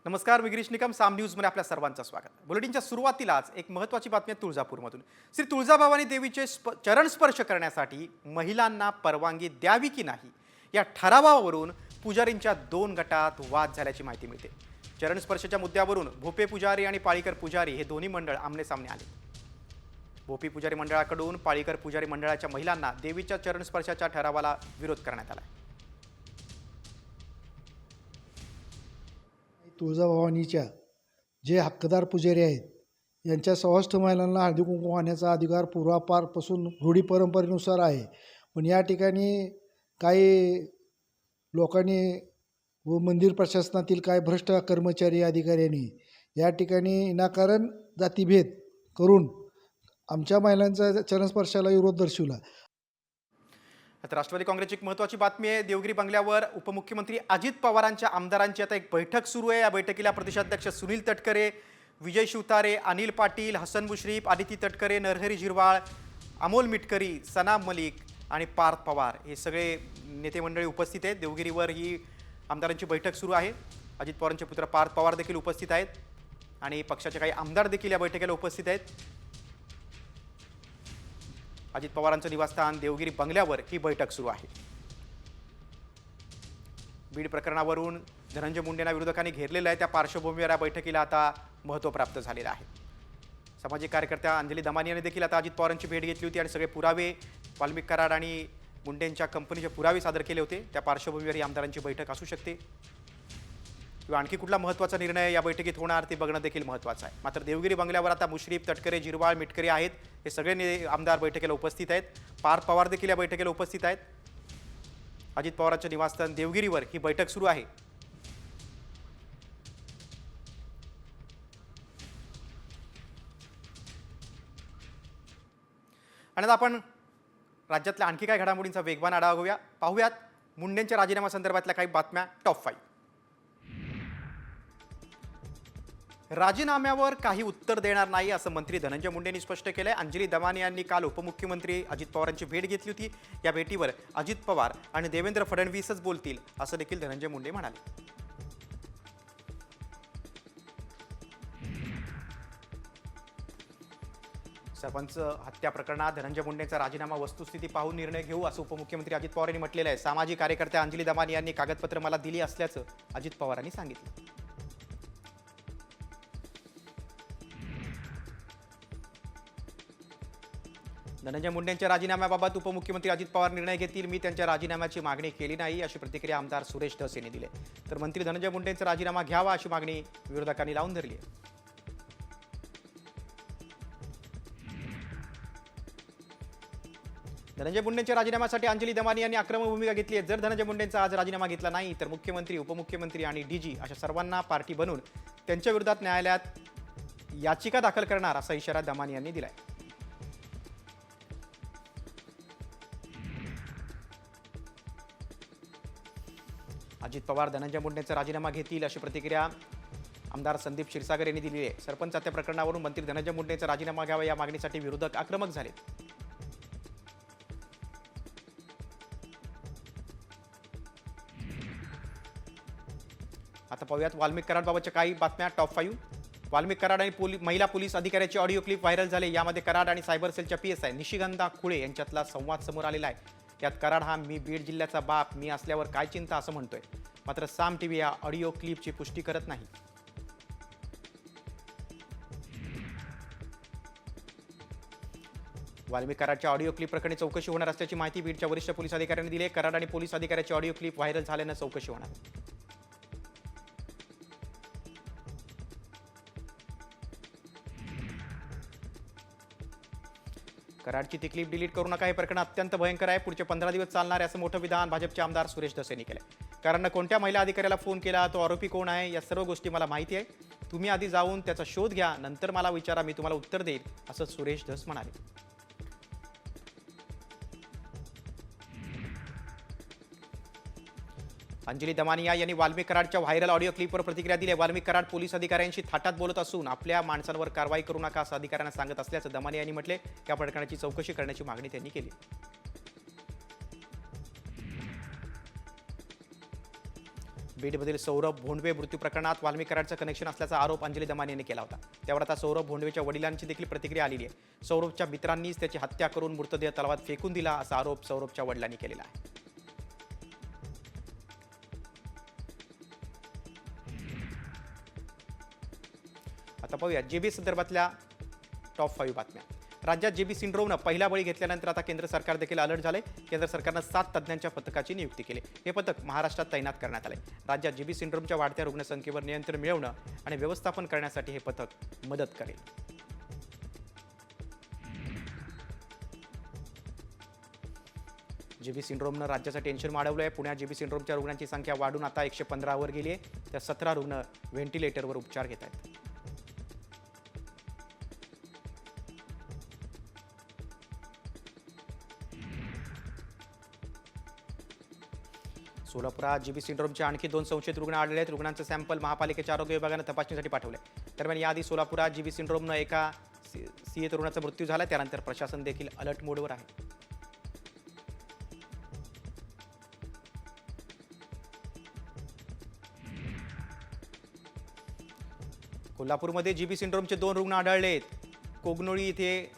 नमस्कार, मी गिरीश निकम. साम न्यूजमध्ये आपल्या सर्वांचं स्वागत. बुलेटिनच्या सुरुवातीलाच एक महत्त्वाची बातमी आहे तुळजापूरमधून. श्री तुळजाभवानी देवीचे चरण स्पर्श करण्यासाठी महिलांना परवानगी द्यावी की नाही या ठरावावरून पुजारींच्या 2 गटात वाद झाल्याची माहिती मिळते. चरण स्पर्शाच्या मुद्द्यावरून भोपे पुजारी आणि पाळीकर पुजारी हे दोन्ही मंडळ आमनेसामने आले. भोपी पुजारी मंडळाकडून पाळीकर पुजारी मंडळाच्या महिलांना देवीच्या चरण स्पर्शाच्या ठरावाला विरोध करण्यात आला. तुळजाभवानीच्या जे हक्कदार पुजारी आहेत यांच्या सौष्ठ महिलांना हळदी कुंकू वाहण्याचा अधिकार पूर्वापारपासून रूढी परंपरेनुसार आहे. पण या ठिकाणी काही लोकांनी व मंदिर प्रशासनातील काही भ्रष्ट कर्मचारी अधिकाऱ्यांनी या ठिकाणी विनाकारण जातीभेद करून आमच्या महिलांचा चरणस्पर्शाला विरोध दर्शवला. आता राष्ट्रवादी काँग्रेसची एक महत्त्वाची बातमी आहे. देवगिरी बंगल्यावर उपमुख्यमंत्री अजित पवारांच्या आमदारांची आता एक बैठक सुरू आहे. या बैठकीला प्रदेशाध्यक्ष सुनील तटकरे, विजय शिवतारे, अनिल पाटील, हसन मुश्रीफ, आदिती तटकरे, नरहरी झिरवाळ, अमोल मिटकरी, सनाम मलिक आणि पार्थ पवार हे सगळे नेते मंडळी उपस्थित आहेत. देवगिरीवर ही आमदारांची बैठक सुरू आहे. अजित पवारांचे पुत्र पार्थ पवार देखील उपस्थित आहेत आणि पक्षाचे काही आमदार देखील या बैठकीला उपस्थित आहेत. अजित पवारांचं निवासस्थान देवगिरी बंगल्यावर ही बैठक सुरू आहे. बीड प्रकरणावरून धनंजय मुंडेंना विरोधकांनी घेरलेलं आहे. त्या पार्श्वभूमीवर या बैठकीला आता महत्त्व प्राप्त झालेलं आहे. सामाजिक कार्यकर्त्या अंजली दमानी यांनी देखील आता अजित पवारांची भेट घेतली होती आणि सगळे पुरावे वाल्मिक कराड आणि मुंडेंच्या कंपनीचे पुरावे सादर केले होते. त्या पार्श्वभूमीवर ही आमदारांची बैठक असू शकते किंवा आणखी कुठला महत्त्वाचा निर्णय या बैठकीत होणार ते बघणं देखील महत्त्वाचं आहे. मात्र देवगिरी बंगल्यावर आता मुश्रीफ, तटकरे, झिरवाळ, मिटकरी आहेत. हे सगळे आमदार बैठकीला उपस्थित आहेत. पार्थ पवार देखील या बैठकीला उपस्थित आहेत. अजित पवारांच्या निवासस्थान देवगिरीवर ही बैठक सुरू आहे. आणि आता आपण राज्यातल्या आणखी काय घडामोडींचा वेगवान आढावा घेऊया. पाहूयात मुंडेंच्या राजीनाम्यासंदर्भातल्या काही बातम्या. टॉप 5. राजीनाम्यावर काही उत्तर देणार नाही असं मंत्री धनंजय मुंडेंनी स्पष्ट केलंय. अंजली दमानी यांनी काल उपमुख्यमंत्री अजित पवारांची भेट घेतली होती. या भेटीवर अजित पवार आणि देवेंद्र फडणवीसच बोलतील असं देखील धनंजय मुंडे म्हणाले. सरपंच हत्या प्रकरणात धनंजय मुंडेंचा राजीनामा वस्तुस्थिती पाहून निर्णय घेऊ असं उपमुख्यमंत्री अजित पवार यांनी म्हटलेलं आहे. सामाजिक कार्यकर्त्या अंजली दमानी यांनी कागदपत्र मला दिली असल्याचं अजित पवारांनी सांगितलं. धनंजय मुंडेंच्या राजीनाम्याबाबत उपमुख्यमंत्री अजित पवार निर्णय घेतील. मी त्यांच्या राजीनाम्याची मागणी केली नाही अशी प्रतिक्रिया आमदार सुरेश धस यांनी दिली. तर मंत्री धनंजय मुंडेंचा राजीनामा घ्यावा अशी मागणी विरोधकांनी लावून धरली आहे. धनंजय मुंडेंच्या राजीनाम्यासाठी अंजली दमानी यांनी आक्रमक भूमिका घेतली आहे. जर धनंजय मुंडेंचा आज राजीनामा घेतला नाही तर मुख्यमंत्री, उपमुख्यमंत्री आणि डीजी अशा सर्वांना पार्टी बनवून त्यांच्या विरोधात न्यायालयात याचिका दाखल करणार असा इशारा दमानी यांनी दिलाय. अजित पवार धनंजय मुंडेंचा राजीनामा घेतील अशी प्रतिक्रिया आमदार संदीप क्षीरसागर यांनी दिली आहे. सरपंच हत्या प्रकरणावरून मंत्री धनंजय मुंडेंचा राजीनामा घ्यावा या मागणीसाठी विरोधक आक्रमक झाले. आता पाहूयात वाल्मिक कराडबाबतच्या काही बातम्या. टॉप 5. वाल्मिक कराड आणि महिला पोलीस अधिकाऱ्याची ऑडिओ क्लिप व्हायरल झाले. यामध्ये कराड आणि सायबर सेलच्या PSI निशिगंधा खुळे यांच्यातला संवाद समोर आलेला आहे. यात कराड हा मी बीड जिल्ह्याचा बाप, मी असल्यावर काय चिंता असं म्हणतोय. मात्र साम टीव्ही या ऑडिओ क्लिपची पुष्टी करत नाही. वाल्मिक कराडच्या ऑडिओ क्लिप प्रकरणी चौकशी होणार असल्याची माहिती बीडच्या वरिष्ठ पोलीस अधिकाऱ्यांनी दिली आहे. कराड आणि पोलीस अधिकाऱ्याची ऑडिओ क्लिप व्हायरल झाल्यानं चौकशी होणार. कराडची ती क्लिप डिलीट करू नका, हे प्रकरण अत्यंत भयंकर आहे, पुढचे 15 दिवस चालणार आहे असं मोठं विधान भाजपचे आमदार सुरेश धस यांनी केलं. कारण कोणत्या महिला अधिकाऱ्याला फोन केला, तो आरोपी कोण आहे, या सर्व गोष्टी मला माहिती आहे. तुम्ही आधी जाऊन त्याचा शोध घ्या, नंतर मला विचारा, मी तुम्हाला उत्तर देईल असं सुरेश धस म्हणाले. अंजली दमानिया यांनी वाल्मिक कराडच्या व्हायरल ऑडिओ क्लिपवर प्रतिक्रिया दिली. वाल्मिक कराड पोलीस अधिकाऱ्यांशी थाटात बोलत असून आपल्या माणसांवर कारवाई करू नका असं अधिकाऱ्यांना सांगत असल्याचं दमानिया यांनी म्हटले. या प्रकरणाची चौकशी करण्याची मागणी त्यांनी केली. बीडमधील सौरभ भोंडवे मृत्यू प्रकरणात वाल्मिक कराडचं कनेक्शन असल्याचा आरोप अंजली दमानी यांनी केला होता. त्यावर आता सौरभ भोंडवेच्या वडिलांची देखील प्रतिक्रिया आलेली आहे. सौरभच्या मित्रांनीच त्याची हत्या करून मृतदेह तलावात फेकून दिला असा आरोप सौरभच्या वडिलांनी केलेला आहे. आता पाहूया जेबी संदर्भातल्या टॉप 5 बातम्या. राज्यात जेबी सिंड्रोमनं पहिला बळी घेतल्यानंतर आता केंद्र सरकार देखील अलर्ट झाले. केंद्र सरकारनं 7 तज्ज्ञांच्या पथकाची नियुक्ती केली. हे पथक महाराष्ट्रात तैनात करण्यात आले. राज्यात जेबी सिंड्रोमच्या वाढत्या रुग्णसंख्येवर नियंत्रण मिळवणं आणि व्यवस्थापन करण्यासाठी हे पथक मदत करेल. जेबी सिंड्रोमनं राज्याचं टेन्शन वाढवलं आहे. पुण्यात जेबी सिंड्रोमच्या रुग्णांची संख्या वाढून आता 115 वर गेली आहे. तर 17 रुग्ण व्हेंटिलेटरवर उपचार घेत आहेत. सोलापुरात जीबी सिंड्रोमचे आणखी 2 संशयित रुग्ण आढळले आहेत. रुग्णांचं सॅम्पल महापालिकेच्या आरोग्य विभागानं तपासणीसाठी पाठवले. दरम्यान याआधी सोलापुरात जीबी सिंड्रोमनं एका सीए तरुणाचा मृत्यू झाला. त्यानंतर प्रशासन देखील अलर्ट मोडवर आहे. कोल्हापूरमध्ये जीबी सिंड्रोमचे 2 रुग्ण आढळले आहेत. कोगनोळी इथे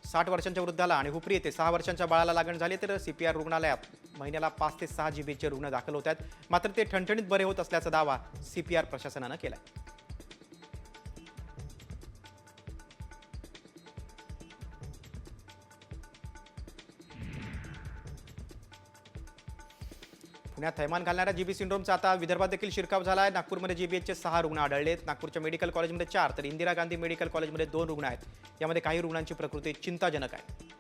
60 वर्षांच्या वृद्धाला आणि हुपरी येथे 6 वर्षांच्या बाळाला लागण झाली. तर CPR रुग्णालयात महिन्याला 5 ते 6 जीबीचे रुग्ण दाखल होत आहेत. मात्र ते ठणठणीत बरे होत असल्याचा दावा CPR प्रशासनानं केला. पुण्यात थैमान घालणाऱ्या जीबी सिंड्रोमचा आता विदर्भात देखील शिरकाव झाला आहे. नागपूरमध्ये जीबीएचचे 6 रुग्ण आढळलेत. नागपूरच्या मेडिकल कॉलेजमध्ये 4 तर इंदिरा गांधी मेडिकल कॉलेजमध्ये 2 रुग्ण आहेत. यामध्ये काही रुग्णांची प्रकृती चिंताजनक आहे.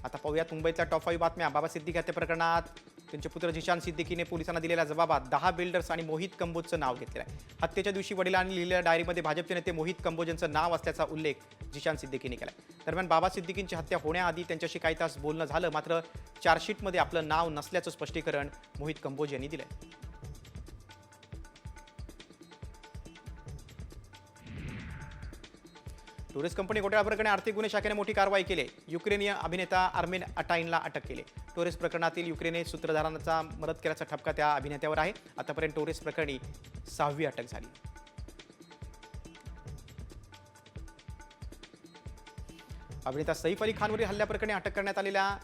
आता पाहूयात मुंबईतल्या टॉप 5 बातम्या. बाबा सिद्दीकी हत्या प्रकरणात त्यांचे पुत्र जिशान सिद्दीकीने पोलिसांना दिलेल्या जबाबात 10 बिल्डर्स आणि मोहित कंबोजचं नाव घेतलेलं आहे. हत्येच्या दिवशी वडिलांनी लिहिलेल्या डायरीमध्ये भाजपचे नेते मोहित कंबोज यांचं नाव असल्याचा उल्लेख जिशान सिद्दीकीने केला. दरम्यान बाबा सिद्दीकींची हत्या होण्याआधी त्यांच्याशी काही तास बोलणं झालं. मात्र चार्जशीटमध्ये आपलं नाव नसल्याचं स्पष्टीकरण मोहित कंबोज यांनी दिलंय. टुरिस्ट कंपनी घोटाळा प्रकरणी आर्थिक गुन्हे शाखेने मोठी कारवाई केली. युक्रेनियन अभिनेता आर्मेन अटाईनला अटक केली. टुरिस्ट प्रकरणातील युक्रेनी सूत्रधारांचा मदत केल्याचा ठपका त्या अभिनेत्यावर आहे. आतापर्यंत टुरिस्ट प्रकरणी 6वी अटक झाली. अभिनेता सैफ अली खानवरील हल्ल्याप्रकरणी अटक करण्यात आलेल्या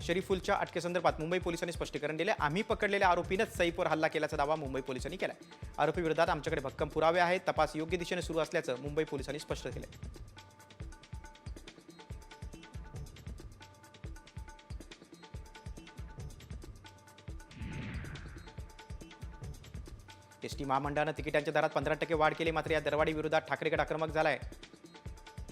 शरीफुलच्या अटकेसंदर्भात मुंबई पोलिसांनी स्पष्टीकरण दिले. आम्ही पकडलेल्या आरोपीनंच सैफवर हल्ला केल्याचा दावा मुंबई पोलिसांनी केला. आरोपी विरोधात आमच्याकडे भक्कम पुरावे आहेत. तपास योग्य दिशेने सुरू असल्याचं मुंबई पोलिसांनी स्पष्ट केले. एसटी महामंडळानं तिकिटांच्या दरात 15% वाढ केली. मात्र या दरवाढी विरोधात ठाकरे गट आक्रमक झालाय.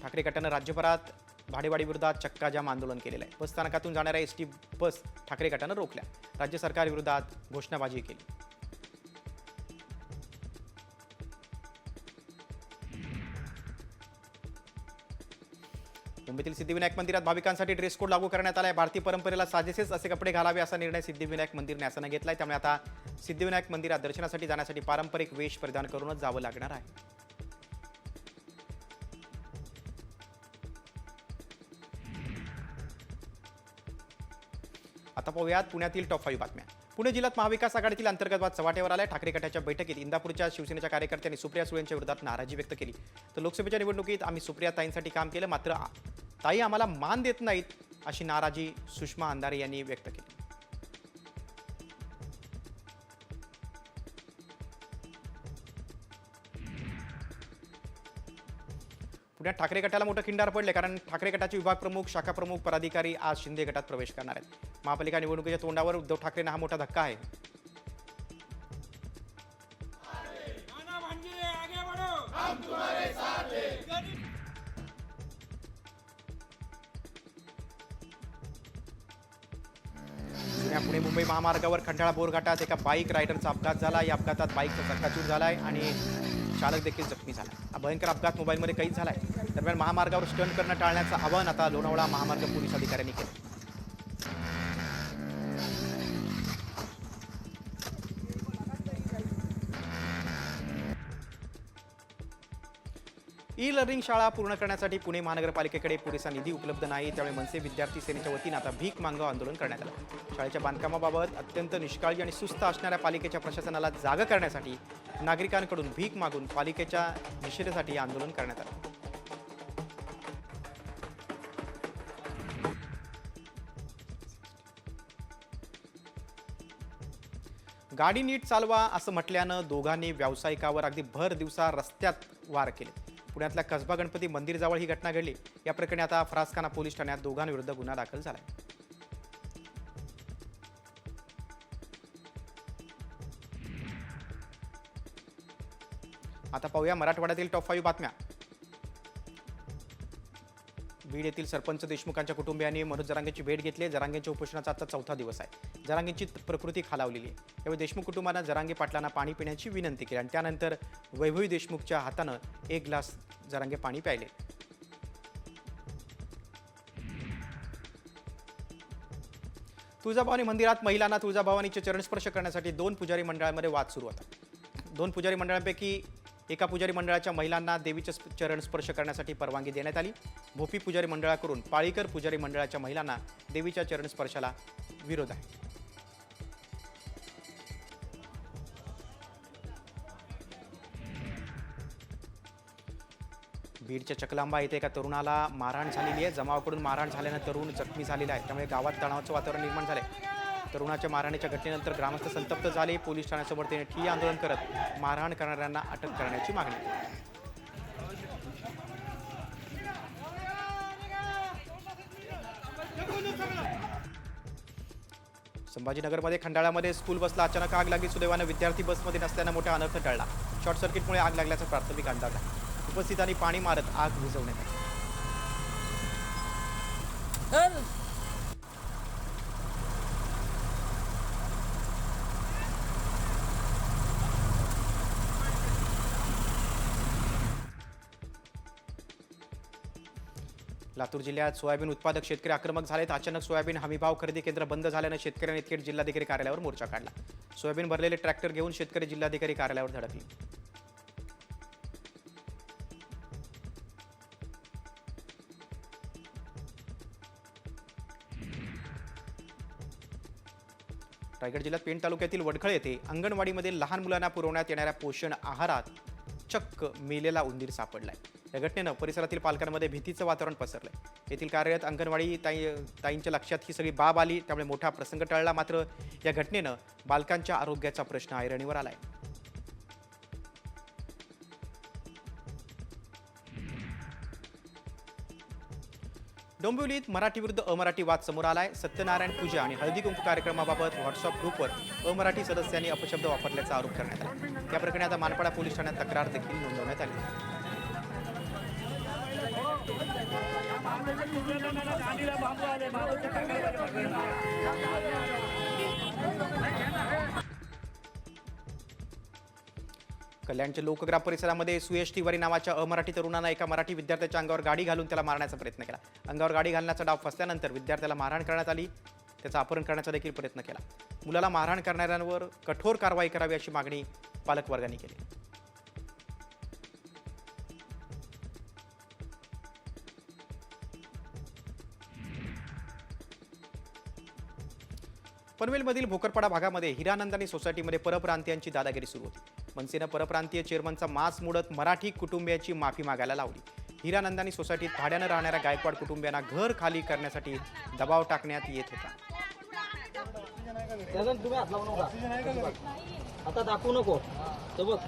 ठाकरे गटानं राज्यभरात भाडेवाढी विरोधात चक्काजाम आंदोलन केलेलं आहे. बस स्थानकातून जाणाऱ्या एसटी बस ठाकरे गटानं रोखल्या. राज्य सरकार विरोधात घोषणाबाजी केली. मुंबईतील सिद्धिविनायक मंदिरात भाविकांसाठी ड्रेस कोड लागू करण्यात आला आहे. भारतीय परंपरेला साजेसेच असे कपडे घालावे असा निर्णय सिद्धिविनायक मंदिर न्यासानं घेतलाय. त्यामुळे आता सिद्धिविनायक मंदिरात दर्शनासाठी जाण्यासाठी पारंपरिक वेश परिधान करूनच जावं लागणार आहे. आता पाहूयात पुण्यातील टॉप 5 बातम्या. पुणे जिल्ह्यात महाविकास आघाडीतील अंतर्गत वाद चव्हाट्यावर आलाय. ठाकरे गटाच्या बैठकीत इंदापूरच्या शिवसेनेच्या कार्यकर्त्यांनी सुप्रिया सुळे यांच्या विरोधात नाराजी व्यक्त केली. तर लोकसभेच्या निवडणुकीत आम्ही सुप्रिया ताईंसाठी काम केलं, मात्र ताई आम्हाला मान देत नाहीत अशी नाराजी सुषमा अंधारे यांनी व्यक्त केली. पुण्यात ठाकरे गटाला मोठं खिंडार पडले. कारण ठाकरे गटाचे विभाग प्रमुख, शाखा प्रमुख, पदाधिकारी आज शिंदे गटात प्रवेश करणार आहेत. महापालिका निवडणुकीच्या तोंडावर उद्धव ठाकरेंना हा मोठा धक्का आहे. पुणे मुंबई महामार्गावर खंडाळा बोरघाटात एका बाईक रायडरचा अपघात झाला. या अपघातात बाईकचा चक्काचूर झालाय आणि चालक देखील जखमी झाला. हा भयंकर अपघात मोबाईलमध्ये कैद झालाय. दरम्यान महामार्गावर स्टंट करणं टाळण्याचं आवाहन आता लोणावळा महामार्ग पोलीस अधिकाऱ्यांनी केलं. ई लर्निंग शाळा पूर्ण करण्यासाठी पुणे महानगरपालिकेकडे पुरेसा निधी उपलब्ध नाही, त्यामुळे मनसे विद्यार्थी सेनेच्या वतीनं आता भीक मागणं आंदोलन करण्यात आलं। शाळेच्या बांधकामाबाबत अत्यंत निष्काळजी आणि सुस्त असणाऱ्या पालिकेच्या प्रशासनाला जागा करण्यासाठी नागरिकांकडून भीक मागून पालिकेच्या निषेधासाठी आंदोलन करण्यात आलं। गाडी नीट चालवा असं म्हटल्यानं दोघांनी व्यावसायिकावर अगदी भर दिवसा रस्त्यात वार केले। पुण्यातल्या कसबा गणपती मंदिरजवळ ही घटना घडली। या प्रकरणी आता फरासखाना पोलीस ठाण्यात दोघांविरुद्ध गुन्हा दाखल झालाय। आता पाहूया मराठवाड्यातील टॉप 5 बातम्या। बीड येथील सरपंच देशमुखांच्या कुटुंबियांनी मनोज जरांगेची भेट घेतली। जरांगेंच्या उपोषणाचा आता 4था दिवस आहे। जरांगेंची प्रकृती खालावलेली आहे। यावेळी देशमुख कुटुंबानं जरांगे पाटलांना पाणी पिण्याची विनंती केली आणि त्यानंतर वैभवी देशमुखच्या हातानं 1 ग्लास जरांगे पाणी प्यायले। तुळजाभवानी मंदिरात महिलांना तुळजाभवानीचे चरणस्पर्श करण्यासाठी 2 पुजारी मंडळांमध्ये वाद सुरू होता। 2 पुजारी मंडळांपैकी एका पुजारी मंडळाच्या महिलांना देवीचे चरण स्पर्श करण्यासाठी परवानगी देण्यात आली। भोपी पुजारी मंडळाकडून पाळीकर पुजारी मंडळाच्या महिलांना देवीच्या चरण स्पर्शाला विरोध आहे। बीडच्या चकलांबा येथे एका तरुणाला मारहाण झालेली आहे। जमावाकडून मारहाण झाल्यानं तरुण जखमी झालेला आहे, त्यामुळे गावात तणावाचं वातावरण निर्माण झालंय। तरुणाच्या मारहाणीच्या घटनेनंतर ग्रामस्थ संतप्त झाले। पोलीस ठाण्यासमोर त्याने ठिय्या आंदोलन करत मारहाण करणाऱ्यांना अटक करण्याची मागणी केली। संभाजीनगरमध्ये खंडाळ्यामध्ये स्कूल बसला अचानक आग लागली। सुदैवानं विद्यार्थी बसमध्ये नसल्यानं मोठा अनर्थ टळला। शॉर्ट सर्किटमुळे आग लागल्याचा प्राथमिक अंदाज आहे। उपस्थितांनी पाणी मारत आग विझवण्यात आली। लातूर जिल्ह्यात सोयाबीन उत्पादक शेतकरी आक्रमक झालेत। अचानक सोयाबीन हमीभाव खरेदी केंद्र बंद झाल्यानं शेतकऱ्यांनी थेट जिल्हाधिकारी कार्यालयावर मोर्चा काढला। सोयाबीन भरलेले ट्रॅक्टर घेऊन शेतकरी जिल्हाधिकारी कार्यालयावर धडकले। रायगड जिल्ह्यात पेण तालुक्यातील वडखळ येथे अंगणवाडीमध्ये लहान मुलांना पुरवण्यात येणाऱ्या पोषण आहारात चक्क मेलेला उंदीर सापडलाय। या घटनेनं परिसरातील पालकांमध्ये भीतीचं वातावरण पसरलंय। येथील कार्यरत अंगणवाडी ताईंच्या लक्षात ही सगळी बाब आली, त्यामुळे मोठा प्रसंग टळला। मात्र या घटनेनं बालकांच्या आरोग्याचा प्रश्न ऐरणीवर आलाय। डोंबिवलीत मराठी विरुद्ध अमराठी वाद समोर आलाय। सत्यनारायण पूजा आणि हळदी कुंकू कार्यक्रमाबाबत व्हॉट्सअप ग्रुपवर अमराठी सदस्यांनी अपशब्द वापरल्याचा आरोप करण्यात आला। या प्रकरणी आता मानपाडा पोलीस ठाण्यात तक्रार देखील नोंदवण्यात आली। कल्याणच्या लोकग्राम परिसरामध्ये सुयश तिवारी नावाच्या अमराठी तरुणानं एका मराठी विद्यार्थ्याच्या अंगावर गाडी घालून त्याला मारण्याचा प्रयत्न केला। अंगावर गाडी घालण्याचा डाव फसल्यानंतर विद्यार्थ्याला मारहाण करण्यात आली। त्याचा अपहरण करण्याचा देखील प्रयत्न केला। मुलाला मारहाण करणाऱ्यांवर कठोर कारवाई करावी अशी मागणी पालकवर्गाने केली। पनवेलमधील भोकरपाडा भागामध्ये हिरानंदानी सोसायटीमध्ये परप्रांतीयांची दादागिरी सुरू होती। मनसेनं परप्रांतीय चेअरमनचा मास मोडत मराठी कुटुंबियांची माफी मागायला लावली। हिरानंदानी सोसायटीत भाड्यानं राहणाऱ्या गायकवाड कुटुंबियांना घर खाली करण्यासाठी दबाव टाकण्यात येत होता। आता दाखवू नको तो बघ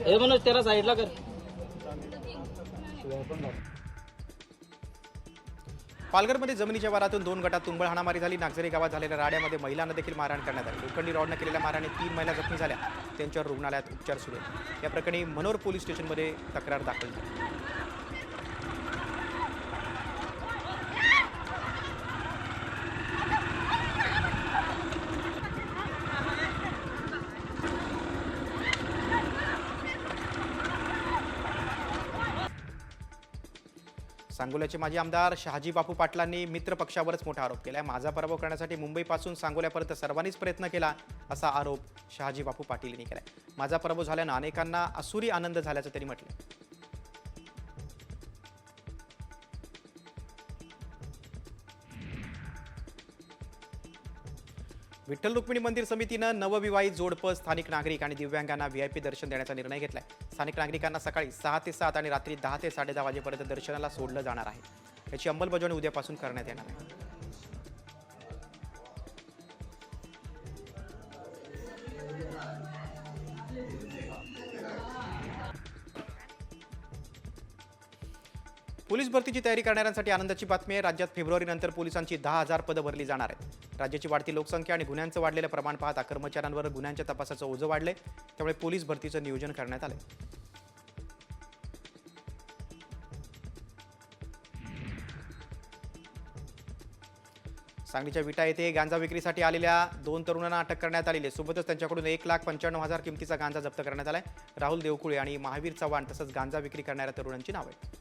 हे मनोज त्याला साईडला कर। पालघरमध्ये जमिनीच्या वारातून 2 गटात तुंबळ हाणामारी झाली। नागझरी गावात झालेल्या राड्यामध्ये महिलांना देखील मारहाण करण्यात आली। लोखंडी रॉडनं केलेल्या मारहाणीत 3 महिला जखमी झाल्या। त्यांच्यावर रुग्णालयात उपचार सुरू आहेत। या प्रकरणी मनोर पोलीस स्टेशनमध्ये तक्रार दाखल झाली। सांगोल्याचे माजी आमदार शहाजी बापू पाटलांनी मित्र पक्षावरच मोठा आरोप केलाय. माझा पराभव करण्यासाठी मुंबईपासून सांगोल्यापर्यंत सर्वांनीच प्रयत्न केला असा आरोप शहाजी बापू पाटील यांनी केलाय. माझा पराभव झाल्यानं अनेकांना असुरी आनंद झाल्याचं त्यांनी म्हटलं. विठ्ठल रुक्मिणी मंदिर समितीनं नवविवाहित जोडपं, स्थानिक नागरिक आणि दिव्यांगांना व्हीआयपी दर्शन देण्याचा निर्णय घेतलाय. स्थानिक नागरिकांना सकाळी 6 ते 7 आणि रात्री 10 ते 10:30 वाजेपर्यंत दर्शनाला सोडलं जाणार आहे. याची अंमलबजावणी उद्यापासून करण्यात येणार आहे. पोलीस भरतीची तयारी करणाऱ्यांसाठी आनंदाची बातमी आहे. राज्यात फेब्रुवारीनंतर पोलिसांची 10,000 पदं भरली जाणार आहेत. राज्याची वाढती लोकसंख्या आणि गुन्ह्यांचं वाढलेलं प्रमाण पाहता कर्मचाऱ्यांवर गुन्ह्यांच्या तपासाचं ओझं वाढलंय. त्यामुळे पोलीस भरतीचं नियोजन करण्यात आलंय. सांगलीच्या विटा येथे गांजा विक्रीसाठी आलेल्या 2 तरुणांना अटक करण्यात आलेली आहे. सोबतच त्यांच्याकडून 1,95,000 किमतीचा गांजा जप्त करण्यात आलाय. राहुल देवकुळे आणि महावीर चव्हाण तसंच गांजा विक्री करणाऱ्या तरुणांची नावं आहेत.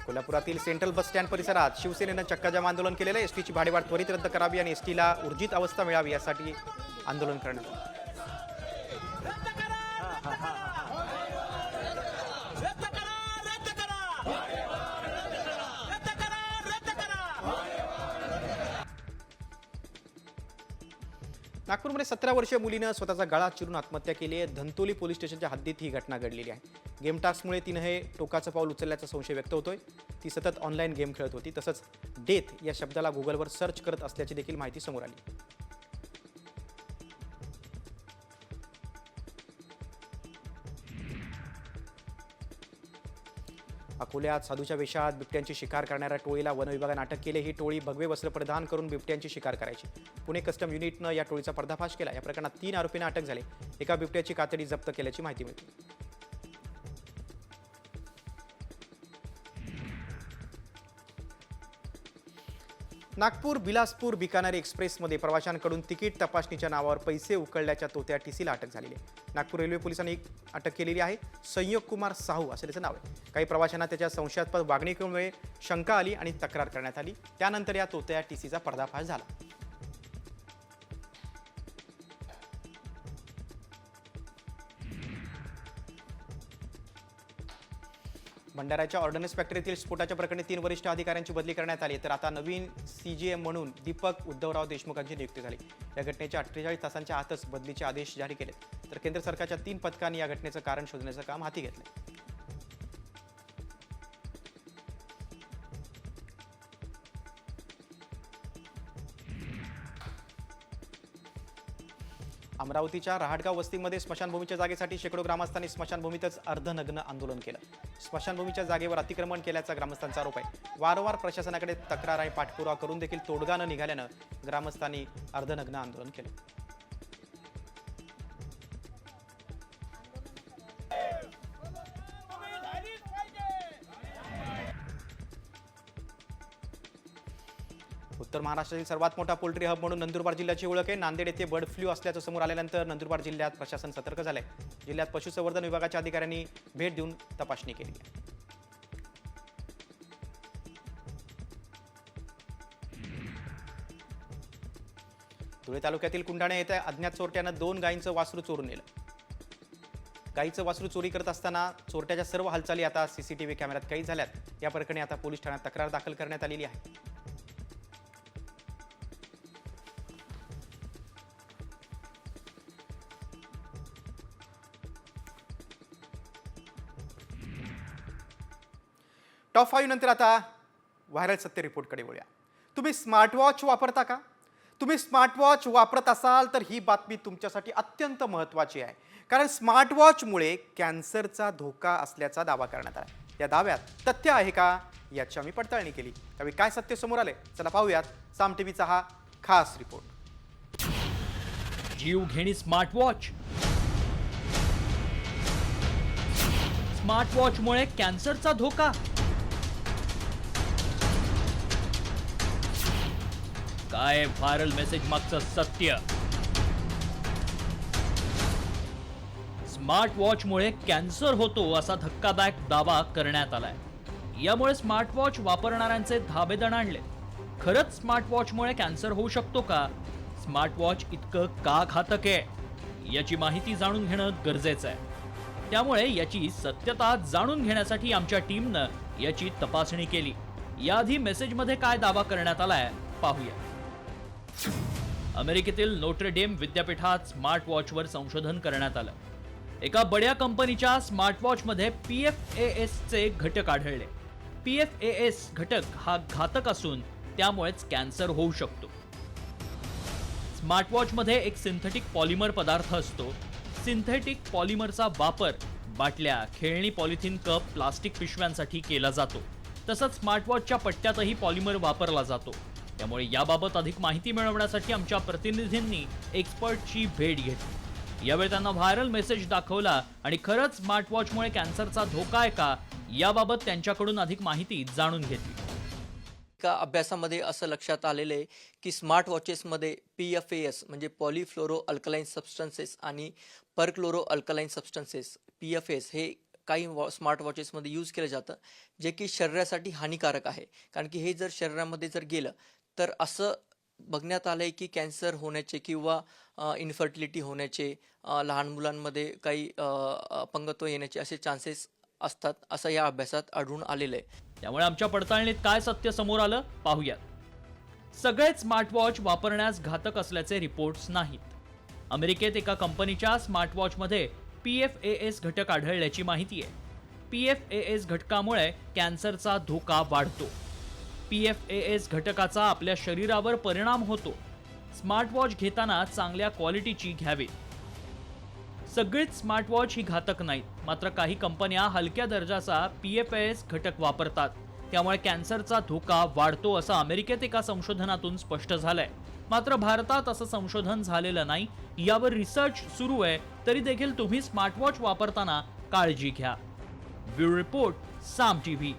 कोल्हापुरातील सेंट्रल बस स्टँड परिसरात शिवसेनेनं चक्काजाम आंदोलन केलेलं आहे. एसटीची भाडेवाढ त्वरित रद्द करावी आणि एसटीला ऊर्जित अवस्था मिळावी यासाठी आंदोलन करण्यात आलं. नागपूरमध्ये 17 वर्षीय मुलीनं स्वतःचा गळा चिरून आत्महत्या केली आहे. धंतोली पोलीस स्टेशनच्या हद्दीत ही घटना घडलेली आहे. गेम टास्कमुळे तिनं हे टोकाचं पाऊल उचलल्याचा संशय व्यक्त होतोय. ती सतत ऑनलाईन गेम खेळत होती. तसंच डेथ या शब्दाला गुगलवर सर्च करत असल्याची देखील माहिती समोर आली. अकोल्यात साधूच्या वेशात बिबट्यांची शिकार करणाऱ्या टोळीला वन विभागानं अटक केली. ही टोळी भगवे वस्त्र परिधान करून बिबट्यांची शिकार करायची. पुणे कस्टम युनिटनं या टोळीचा पर्दाफाश केला. या प्रकरणात 3 आरोपींना अटक झाली. एका बिबट्याची कातडी जप्त केल्याची माहिती मिळते. नागपूर बिलासपूर बिकानेर एक्सप्रेसमध्ये प्रवाशांकडून तिकीट तपासणीच्या नावावर पैसे उकळल्याच्या तोत्या टीसीला अटक झालेली आहे. नागपूर रेल्वे पोलिसांनी अटक केलेली आहे. संयोग कुमार साहू असं त्याचं नाव आहे. काही प्रवाशांना त्याच्या संशयास्पद वागणुकीमुळे शंका आली आणि तक्रार करण्यात आली. त्यानंतर या तोत्या टीसीचा पर्दाफाश झाला. भंडाऱ्याच्या ऑर्डनन्स फॅक्टरीतील स्फोटाच्या प्रकरणी 3 वरिष्ठ अधिकाऱ्यांची बदली करण्यात आली. तर आता नवीन सीजीएम म्हणून दीपक उद्धवराव देशमुखांची नियुक्ती झाली. या घटनेच्या 48 तासांच्या आतच बदलीचे आदेश जारी केले. तर केंद्र सरकारच्या 3 पथकांनी या घटनेचं कारण शोधण्याचं काम हाती घेतलं. अमरावतीच्या रहाटगाव वस्तीमध्ये स्मशानभूमीच्या जागेसाठी शेकडो ग्रामस्थांनी स्मशानभूमीतच अर्धनग्न आंदोलन केलं. स्मशानभूमीच्या जागेवर अतिक्रमण केल्याचा ग्रामस्थांचा आरोप आहे. वारंवार प्रशासनाकडे तक्रार आणि पाठपुरावा करून देखील तोडगा न निघाल्यानं ग्रामस्थांनी अर्धनग्न आंदोलन केलं. उत्तर महाराष्ट्रातील सर्वात मोठा पोल्ट्री हब म्हणून नंदुरबार जिल्ह्याची ओळख आहे. नांदेड येथे बर्ड फ्लू असल्याचं समोर आल्यानंतर नंदुरबार जिल्ह्यात प्रशासन सतर्क झालंय. जिल्ह्यात पशुसंवर्धन विभागाच्या अधिकाऱ्यांनी भेट देऊन तपासणी केली आहे. धुळे तालुक्यातील कुंडाणे येथे अज्ञात चोरट्यानं 2 गायींचं वासरू चोरून नेलं. गायीचं वासरू चोरी करत असताना चोरट्याच्या सर्व हालचाली आता सीसीटीव्ही कॅमेऱ्यात कैद झाल्यात. या प्रकरणी आता पोलीस ठाण्यात तक्रार दाखल करण्यात आलेली आहे. टॉप 5 नंतर आता व्हायरल सत्य रिपोर्टकडे वळूया. तुम्ही स्मार्टवॉच वापरता का? तुम्ही स्मार्टवॉच वापरत असाल तर ही बातमी तुमच्यासाठी अत्यंत महत्त्वाची आहे. कारण स्मार्टवॉचमुळे कॅन्सरचा धोका असल्याचा दावा करण्यात आला. या दाव्यात तथ्य आहे का याची आम्ही पडताळणी केली. त्यावेळी काय सत्य समोर आले चला पाहूयात. साम टीव्हीचा हा खास रिपोर्ट. जीवघेणी स्मार्टवॉच. स्मार्टवॉचमुळे कॅन्सरचा धोका. काय व्हायरल मेसेज मागचं सत्य? स्मार्ट वॉचमुळे कॅन्सर होतो असा धक्कादायक दावा करण्यात आलाय. यामुळे स्मार्ट वॉच वापरणाऱ्यांचे धाबे दणाणले. खरंच स्मार्ट वॉचमुळे कॅन्सर होऊ शकतो का? स्मार्ट वॉच इतकं का घातक आहे याची माहिती जाणून घेणं गरजेचं आहे. त्यामुळे याची सत्यता जाणून घेण्यासाठी आमच्या टीमनं याची तपासणी केली. याआधी मेसेजमध्ये काय दावा करण्यात आलाय पाहूया. अमेरिकेतील नोट्रेडेम विद्यापीठात स्मार्ट वॉचवर संशोधन करण्यात आलं. एका बड्या कंपनीच्या स्मार्ट वॉचमध्ये PFAS चे घटक आढळले. PFAS घटक हा घातक असून त्यामुळेच कॅन्सर होऊ शकतो. स्मार्ट वॉचमध्ये एक सिंथेटिक पॉलिमर पदार्थ असतो. सिंथेटिक पॉलिमरचा वापर बाटल्या, खेळणी पॉलिथिन कप, प्लास्टिक पिशव्यांसाठी केला जातो. तसंच स्मार्टवॉचच्या पट्ट्यातही पॉलिमर वापरला जातो. त्यामुळे याबाबत अधिक माहिती मिळवण्यासाठी आमच्या प्रतिनिधींनी एक्सपर्टची भेट घेतली. यावेळी त्यांना व्हायरल मेसेज दाखवला आणि खरंच स्मार्टवॉचमुळे कॅन्सरचा धोका आहे का याबाबत त्यांच्याकडून अधिक माहिती जाणून घेतली. एका अभ्यासामध्ये असं लक्षात आलेलं आहे की स्मार्ट वॉचेसमध्ये PFAS म्हणजे पॉलिफ्लोरो अल्कलाइन सबस्टन्सेस आणि परक्लोरो अल्कलाइन सबस्टन्सेस PFAS हे काही स्मार्ट वॉचेसमध्ये यूज केलं जातं, जे की शरीरासाठी हानिकारक आहे. कारण की हे जर शरीरामध्ये जर गेलं तर असं बघण्यात आलं आहे की कॅन्सर होण्याचे किंवा इन्फर्टिलिटी होण्याचे, लहान मुलांमध्ये काही अपंगत्व येण्याचे असे चान्सेस असतात, असं या अभ्यासात आढळून आलेलं आहे. त्यामुळे आमच्या पडताळणीत काय सत्य समोर आलं पाहूयात. सगळेच स्मार्टवॉच वापरण्यास घातक असल्याचे रिपोर्ट्स नाहीत. अमेरिकेत एका कंपनीच्या स्मार्टवॉचमध्ये PFAS घटक आढळल्याची माहिती आहे. PFAS घटकामुळे कॅन्सरचा धोका वाढतो. PFAS घटकाचा आपल्या शरीरावर परिणाम होतो. स्मार्टवॉच घेताना चांगल्या क्वालिटीची घ्यावी. सगळीच स्मार्टवॉच ही घातक नाहीत, मात्र काही कंपन्या हलक्या दर्जाचा PFAS घटक वापरतात. त्यामुळे कॅन्सरचा धोका वाढतो असं अमेरिकेत एका संशोधनातून स्पष्ट झालंय. मात्र भारतात असं संशोधन झालेलं नाही. यावर रिसर्च सुरू आहे, तरी देखील तुम्ही स्मार्टवॉच वापरताना काळजी घ्या. ब्युरो रिपोर्ट, साम TV.